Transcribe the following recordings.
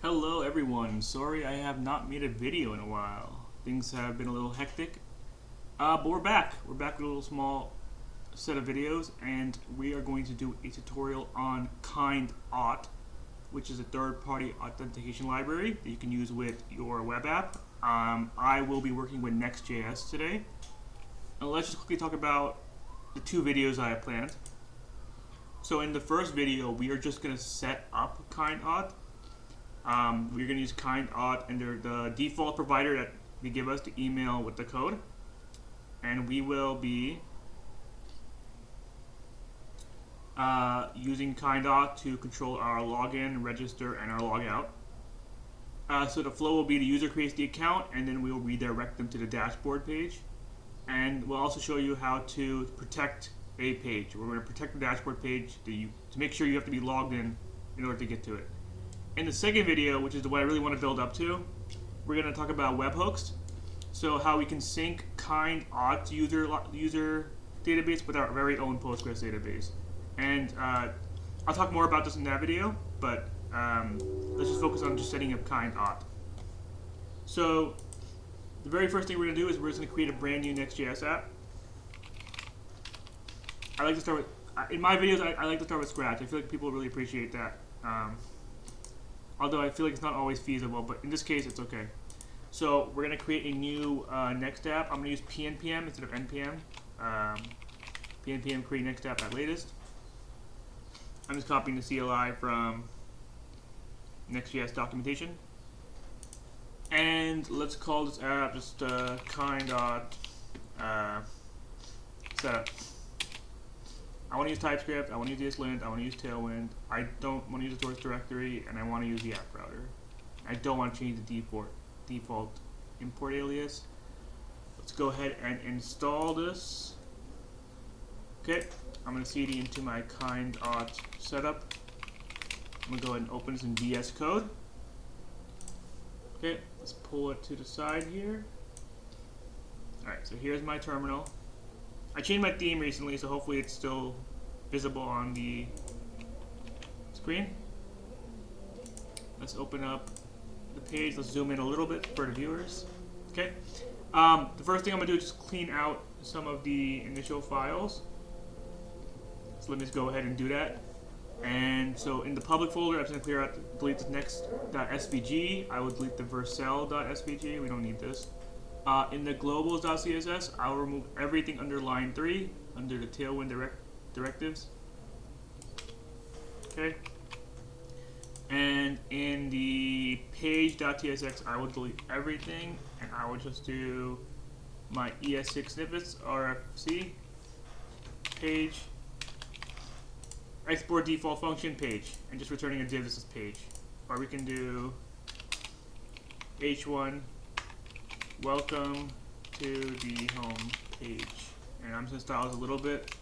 Hello everyone, sorry I have not made a video in a while. Things have been a little hectic, but we're back. We're back with a little small set of videos, and we are going to do a tutorial on Kinde Auth, which is a third-party authentication library that you can use with your web app. I will be working with Next.js today. And let's just quickly talk about the two videos I have planned. So in the first video, we are just going to set up Kinde Auth. We're going to use Kinde Auth under the default provider that they give us the email with the code. And we will be using Kinde Auth to control our login, register, and our logout. So the flow will be the user creates the account, and then we will redirect them to the dashboard page. And we'll also show you how to protect a page. We're going to protect the dashboard page to make sure you have to be logged in order to get to it. In the second video, which is what I really want to build up to, we're going to talk about webhooks. So how we can sync Kinde Auth user database with our very own Postgres database. And I'll talk more about this in that video, but let's just focus on just setting up Kinde Auth. So the very first thing we're going to do is we're just going to create a brand new Next.js app. I like to start with, in my videos, I like to start with Scratch. I feel like people really appreciate that. Although I feel like it's not always feasible, but in this case, it's okay. So we're going to create a new Next app. I'm going to use PNPM instead of NPM. PNPM create Next app at latest. I'm just copying the CLI from Next.js documentation. And let's call this app just Kinde Auth setup. I want to use TypeScript, I want to use ESLint, I want to use Tailwind, I don't want to use the source directory, and I want to use the app router. I don't want to change the default import alias. Let's go ahead and install this. Okay, I'm going to cd into my Kinde Auth setup. I'm going to go ahead and open this in VS Code. Okay, let's pull it to the side here. Alright, so here's my terminal. I changed my theme recently, so hopefully it's still visible on the screen. Let's open up the page. Let's zoom in a little bit for the viewers. Okay. The first thing I'm going to do is just clean out some of the initial files. So let me just go ahead and do that. And so in the public folder, I'm just going to clear out, delete the next.svg. I will delete the vercel.svg. We don't need this. In the globals.css, I'll remove everything under line 3, under the Tailwind directives. Okay. And in the page.tsx, I will delete everything, and I will just do my ES6 snippets, RFC, page, export default function, page, and just returning a div that says page. Or we can do h1, welcome to the home page. And I'm just going to style this a little bit.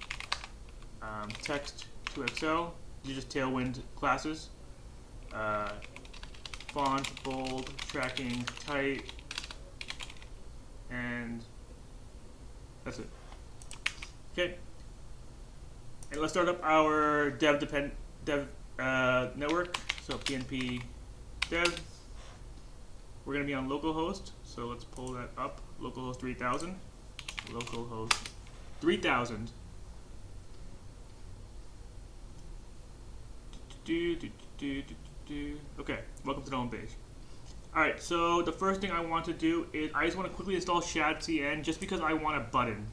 Text to Excel. These are just Tailwind classes. Font, bold, tracking, tight, and that's it. Okay. And let's start up our dev network. So PNP dev. We're going to be on localhost, so let's pull that up. Localhost 3000. Localhost 3000. Okay, welcome to the home page. Alright, so the first thing I want to do is I just want to quickly install shadcn just because I want a button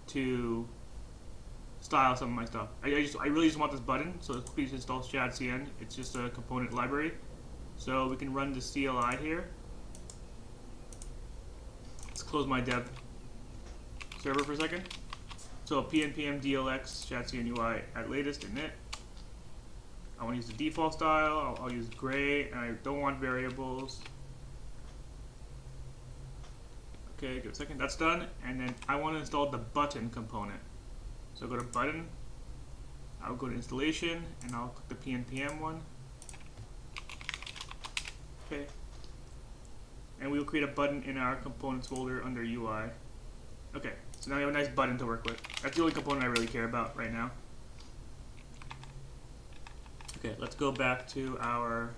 to style some of my stuff. I really just want this button, so let's quickly install shadcn. It's just a component library. So we can run the CLI here. Let's close my dev server for a second. So PNPM DLX shadcn UI at latest init. I want to use the default style. I'll use gray, and I don't want variables. Okay, give it a second. That's done. And then I want to install the button component. So go to button. I'll go to installation, and I'll click the PNPM one. Okay. And we will create a button in our components folder under UI. Okay, so now we have a nice button to work with. That's the only component I really care about right now. Okay, let's go back to our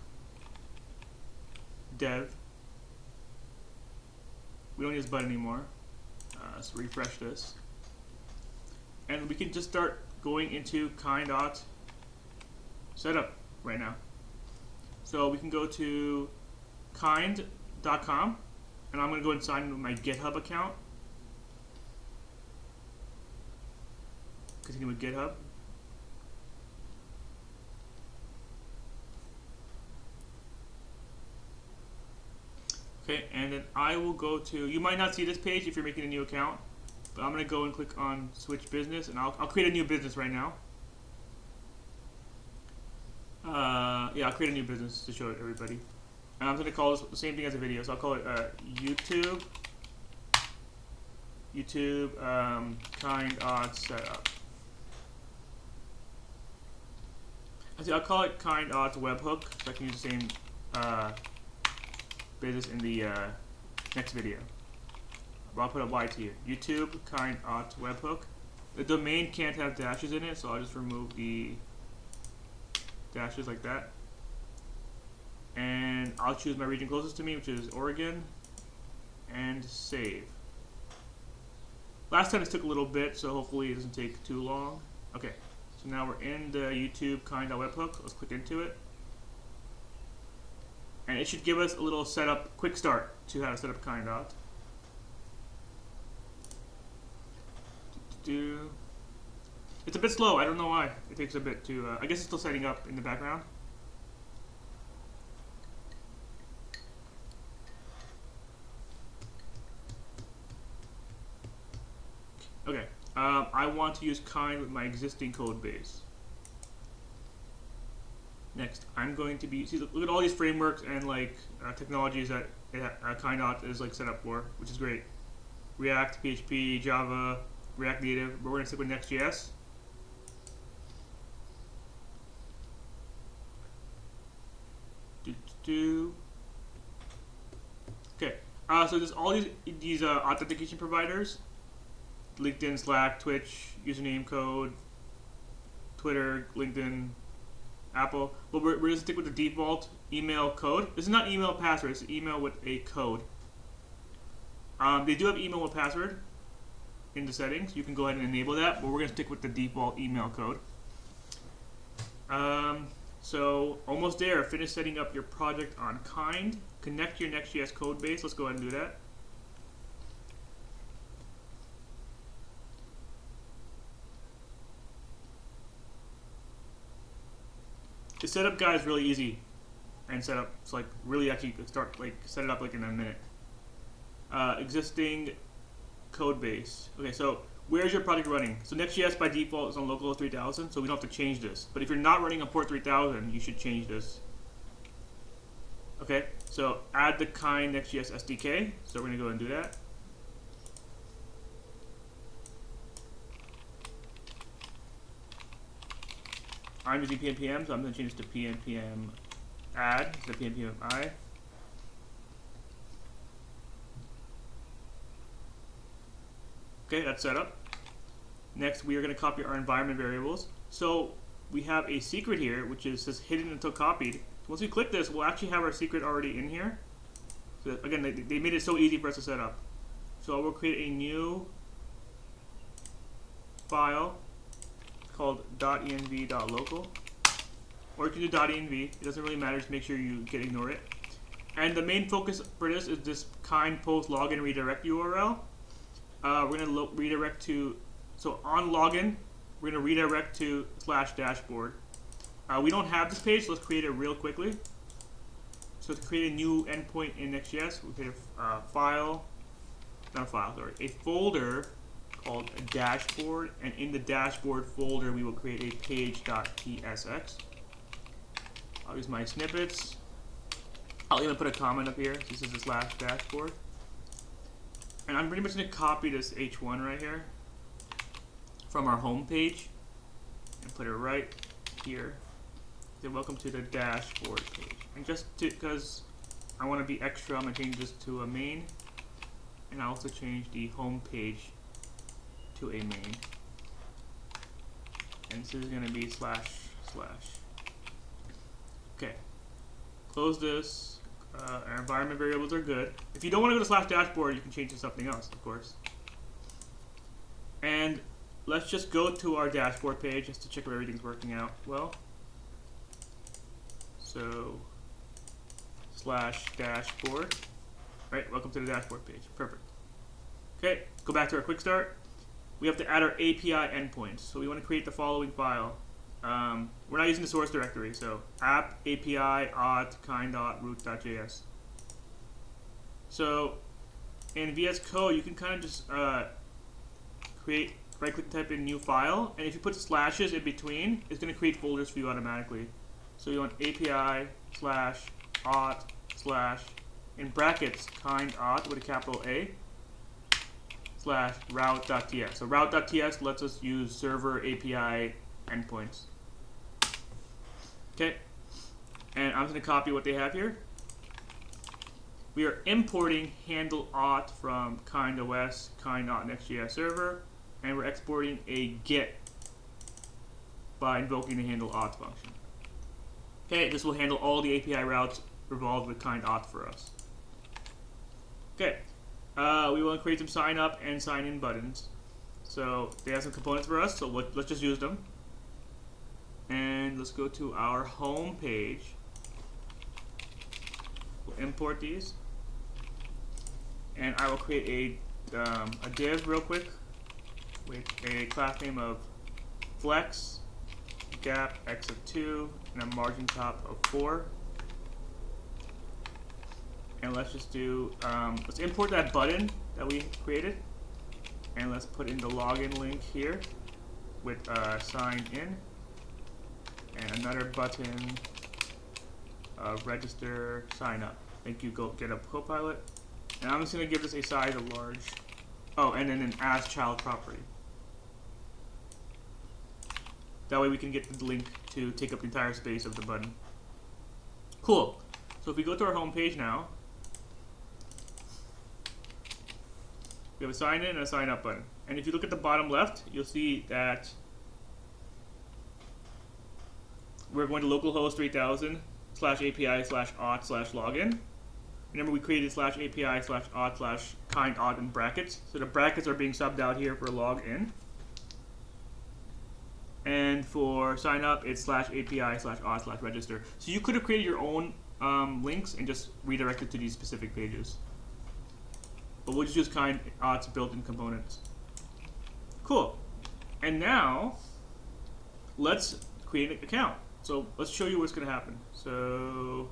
dev. We don't need this button anymore. So refresh this. And we can just start going into Kinde Auth setup right now. So we can go to Kinde.com, and I'm going to go and sign in with my GitHub account. Continue with GitHub. Okay, and then I will go to, you might not see this page if you're making a new account, but I'm going to go and click on Switch Business, and I'll create a new business right now. Yeah, I'll create a new business to show it to everybody. And I'm going to call this the same thing as a video, so I'll call it YouTube Kinde Auth Setup. Actually, I'll call it Kinde Auth Webhook, so I can use the same business in the next video. But I'll put a Y to you. YouTube Kinde Auth Webhook. The domain can't have dashes in it, so I'll just remove the dashes like that. And I'll choose my region closest to me, which is Oregon, and save. Last time this took a little bit, so hopefully it doesn't take too long. Okay, so now we're in the YouTube Kinde Auth Webhook. Let's click into it. And it should give us a little setup, quick start to how to set up Kinde Auth. It's a bit slow. I don't know why. It takes a bit to. I guess it's still setting up in the background. Okay. I want to use Kinde with my existing code base. Next, I'm going to be look at all these frameworks and like technologies that Kinde Auth is like set up for, which is great. React, PHP, Java, React Native, but we're gonna stick with Next.js. Okay, so there's all these authentication providers: LinkedIn, Slack, Twitch, username, code, Twitter, LinkedIn, Apple. But we're going to stick with the default email code. This is not email password, it's email with a code. They do have email with password in the settings. You can go ahead and enable that, but we're going to stick with the default email code. So almost there. Finish setting up your project on Kinde. Connect your Next.js code base. Let's go ahead and do that. The setup guide is really easy, and setup. It's like really actually start like set it up like in a minute. Existing code base. Okay, so where's your project running? So Next.js by default is on localhost 3000, so we don't have to change this. But if you're not running on port 3000, you should change this. Okay, so add the Kinde Next.js SDK. So we're gonna go and do that. I'm using PNPM, so I'm going to change this to PNPM add instead of PNPM I. Okay, that's set up. Next, we are going to copy our environment variables. So we have a secret here, which says hidden until copied. Once we click this, we'll actually have our secret already in here. So again, they made it so easy for us to set up. So we'll create a new file called .env.local, or you can do .env. It doesn't really matter. Just make sure you ignore it. And the main focus for this is this Kinde post login redirect URL. We're going to redirect to, so on login, we're going to redirect to /dashboard. We don't have this page, so let's create it real quickly. So to create a new endpoint in Next.js, we'll create a a folder called a dashboard, and in the dashboard folder we will create a page.tsx. I'll use my snippets. I'll even put a comment up here. This is the /dashboard. And I'm pretty much going to copy this h1 right here from our home page and put it right here. Then welcome to the dashboard page. And just because I want to be extra, I'm going to change this to a main. And I also change the home page to a main. And this is going to be //. Okay. Close this. Our environment variables are good. If you don't want to go to /dashboard, you can change to something else, of course. And let's just go to our dashboard page just to check if everything's working out well. So /dashboard. Right, welcome to the dashboard page. Perfect. Okay, go back to our quick start. We have to add our API endpoints. So we want to create the following file. We're not using the source directory, so app API auth kind.root.js. So in VS Code, you can kind of just create, right-click, type in new file, and if you put slashes in between, it's going to create folders for you automatically. So you want API /auth/ in brackets kind auth with a capital A /route.ts. So route.ts lets us use server API endpoints. Okay, and I'm just going to copy what they have here. We are importing handle auth from Kinde Auth Next.js server, and we're exporting a get by invoking the handle auth function. Okay, this will handle all the API routes revolved with Kinde Auth for us. Okay, we want to create some sign up and sign in buttons. So they have some components for us, so let's just use them. And let's go to our home page. We'll import these. And I will create a div real quick with a class name of flex, gap x of 2, and a margin top of 4. And let's just do, let's import that button that we created. And let's put in the login link here with sign in. And another button, register, sign up. Thank you, go get a Copilot. And I'm just going to give this a size of large. Oh, and then an as child property. That way we can get the link to take up the entire space of the button. Cool. So if we go to our home page now, we have a sign in and a sign up button. And if you look at the bottom left, you'll see that we're going to localhost 3000 /API/auth/login. Remember, we created /API/auth/kind auth in brackets. So the brackets are being subbed out here for login. And for sign up, it's /API/auth/register. So you could have created your own links and just redirected to these specific pages. But we'll just use kind auth's built-in components. Cool. And now, let's create an account. So let's show you what's going to happen. So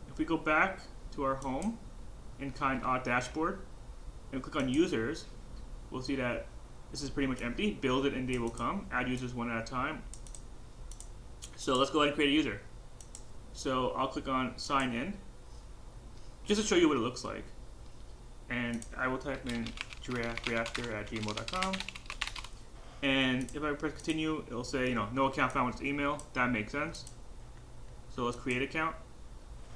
if we go back to our home in Kinde Auth dashboard and click on users, we'll see that this is pretty much empty. Build it and they will come. Add users one at a time. So let's go ahead and create a user. So I'll click on sign in just to show you what it looks like. And I will type in giraffereactor@gmail.com. And if I press continue, it'll say, no account found with this email. That makes sense. So let's create an account.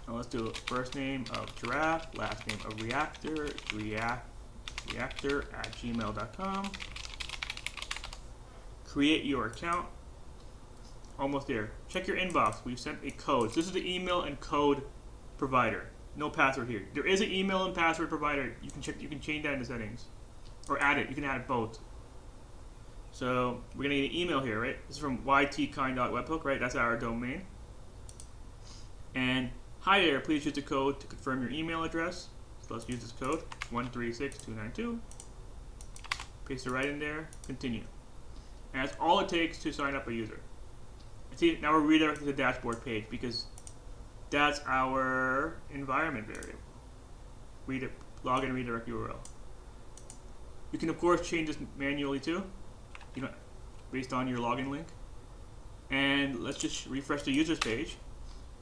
Now let's do first name of giraffe, last name of reactor, reactor@gmail.com. Create your account. Almost there. Check your inbox. We've sent a code. So this is the email and code provider. No password here. There is an email and password provider. You can check. You can change that in the settings, or add it. You can add both. So we're gonna get an email here, right? This is from ytkind.webhook, right? That's our domain. And hi there. Please use the code to confirm your email address. So let's use this code 136292. Paste it right in there. Continue. And that's all it takes to sign up a user. See, now we're redirected to the dashboard page because that's our environment variable. Login redirect URL. You can of course change this manually too, based on your login link. And let's just refresh the users page.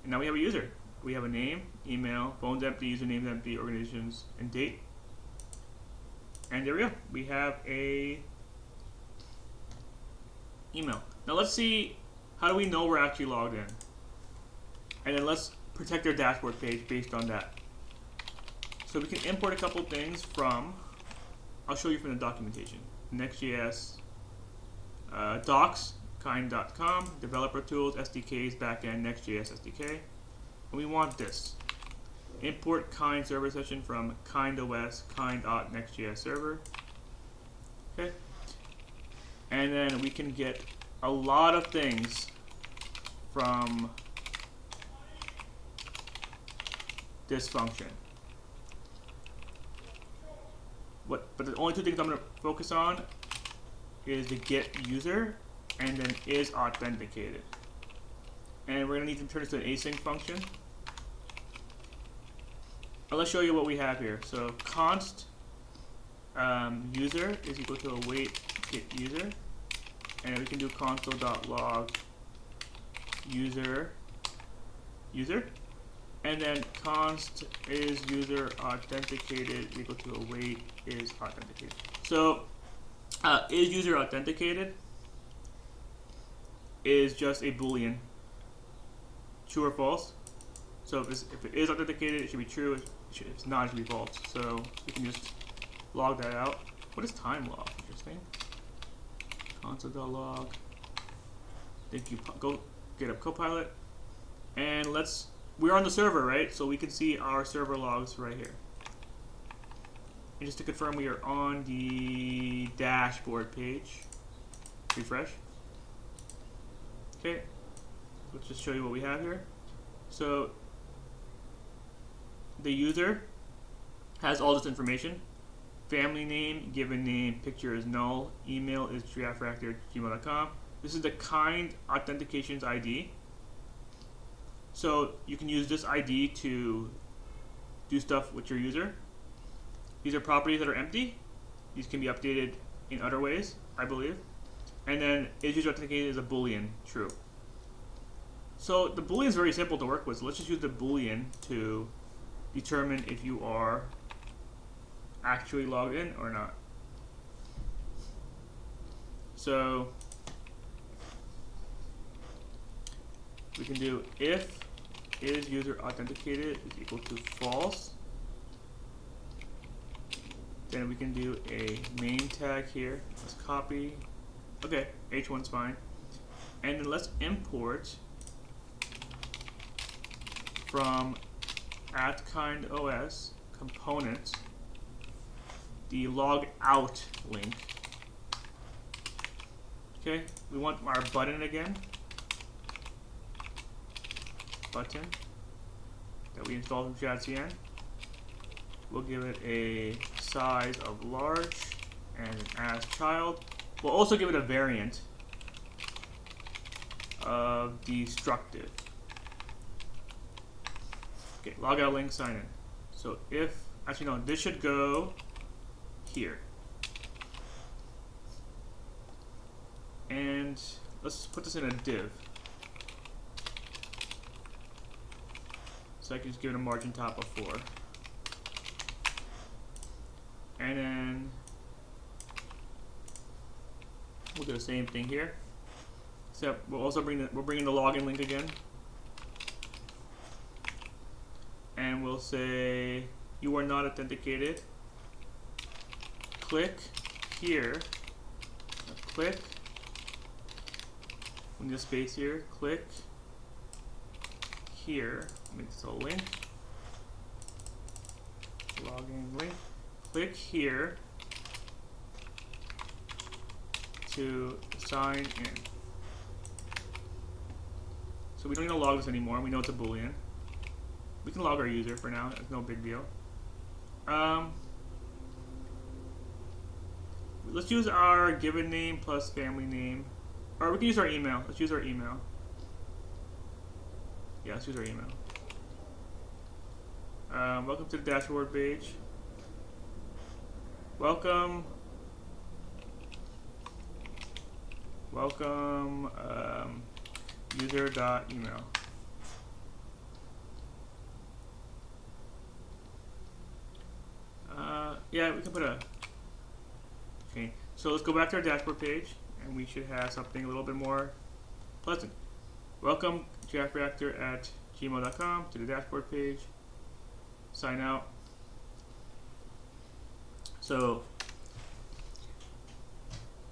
And now we have a user. We have a name, email, phone's empty, username's empty, organizations, and date. And there we go. We have a email. Now let's see, how do we know we're actually logged in? And then let's protect our dashboard page based on that. So we can import a couple things from, I'll show you from the documentation. Next.js, docs, kind.com, developer tools, SDKs, backend, Next.js SDK. And we want this. import kind server session from Kinde Auth, Kinde Auth Next.js server. Okay. And then we can get a lot of things from this function. But the only two things I'm going to focus on is the get user and then is authenticated. And we're going to need to turn this to an async function. And let's show you what we have here. So const user is equal to await get user, and we can do console.log user, and then const is user authenticated equal to await is authenticated. So is user authenticated is just a boolean, true or false. So if it is authenticated, it should be true. If it's not, it should be false. So we can just log that out. What is time log? Interesting. Console.log. Think you go get up Copilot, and we're on the server, right? So we can see our server logs right here. And just to confirm, we are on the dashboard page. Refresh. Okay. Let's just show you what we have here. So the user has all this information. Family name, given name, picture is null, email is giraffereactor@gmail.com. This is the Kinde authentications ID. So you can use this ID to do stuff with your user. These are properties that are empty. These can be updated in other ways, I believe. And then is user authenticated is a boolean, true. So the boolean is very simple to work with. So let's just use the boolean to determine if you are actually logged in or not. So we can do if is user authenticated is equal to false. Then we can do a main tag here. Let's copy. Okay, h1's fine. And then let's import from @KindeOS components the log out link. Okay, we want our button again. Button that we installed from JCN. We'll give it a size of large and an as child. We'll also give it a variant of destructive. Okay, logout link sign in. So if, actually no, this should go here. And let's put this in a div. So I can just give it a margin top of 4. And then we'll do the same thing here. Except we'll also bring we're bringing the login link again. And we'll say you are not authenticated. Click here. Click. We need a space here. Click here. Make this a link. Login link. Click here to sign in. So we don't need to log this anymore. We know it's a boolean. We can log our user for now. It's no big deal. Let's use our given name plus family name. Or we can use our email. Let's use our email. Yeah, let's use our email. Welcome to the dashboard page. Welcome. User.email. Yeah, we can put a. Okay, so let's go back to our dashboard page, and we should have something a little bit more pleasant. Welcome, giraffereactor@gmail.com to the dashboard page. Sign out. So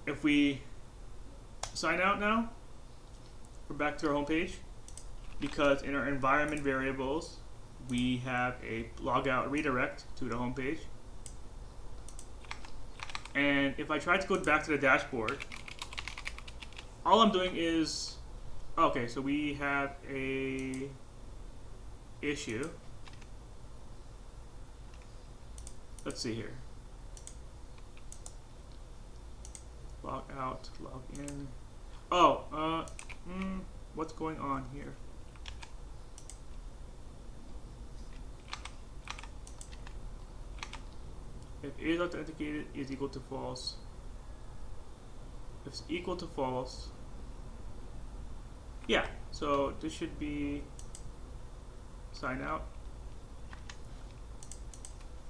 if we sign out now, we're back to our home page, because in our environment variables, we have a logout redirect to the home page. And if I try to go back to the dashboard, all I'm doing is, okay, so we have a issue. Let's see here. Log out, log in. Oh, what's going on here? If is authenticated is equal to false. If it's equal to false, yeah, so this should be sign out.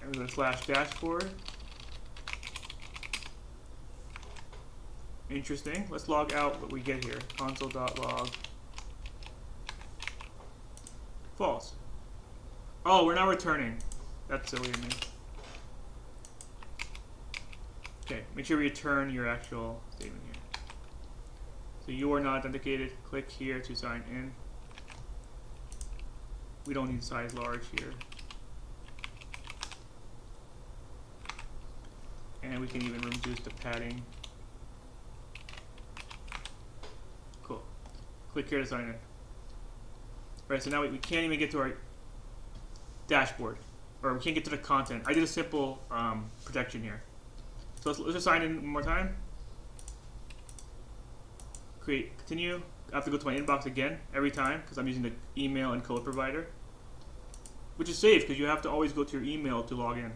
And we're going to /dashboard. Interesting. Let's log out what we get here. Console.log. False. Oh, we're not returning. That's silly of me. Okay, make sure you return your actual statement here. So you are not authenticated. Click here to sign in. We don't need size large here. And we can even reduce the padding. Cool. Click here to sign in. Alright, so now we can't even get to our dashboard. Or we can't get to the content. I did a simple protection here. So let's just sign in one more time. Create, continue. I have to go to my inbox again every time because I'm using the email and code provider. Which is safe because you have to always go to your email to log in.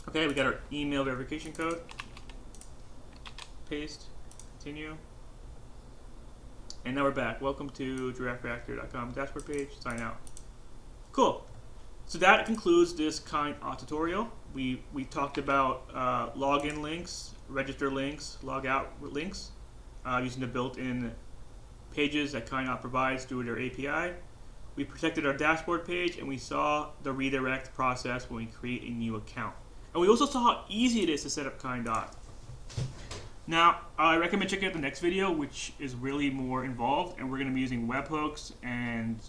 Okay, we got our email verification code. Paste, continue. And now we're back. Welcome to giraffereactor.com dashboard page. Sign out. Cool. So that concludes this Kinde Auth tutorial. We talked about login links, register links, logout links, using the built-in pages that Kinde Auth provides through their API. We protected our dashboard page, and we saw the redirect process when we create a new account. And we also saw how easy it is to set up Kinde Auth. Now, I recommend checking out the next video, which is really more involved, and we're going to be using webhooks and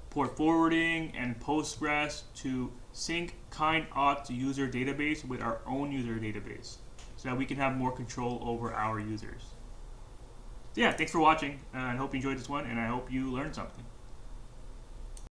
port forwarding and Postgres to sync Kinde Auth to user database with our own user database so that we can have more control over our users. So yeah, thanks for watching. I hope you enjoyed this one, and I hope you learned something.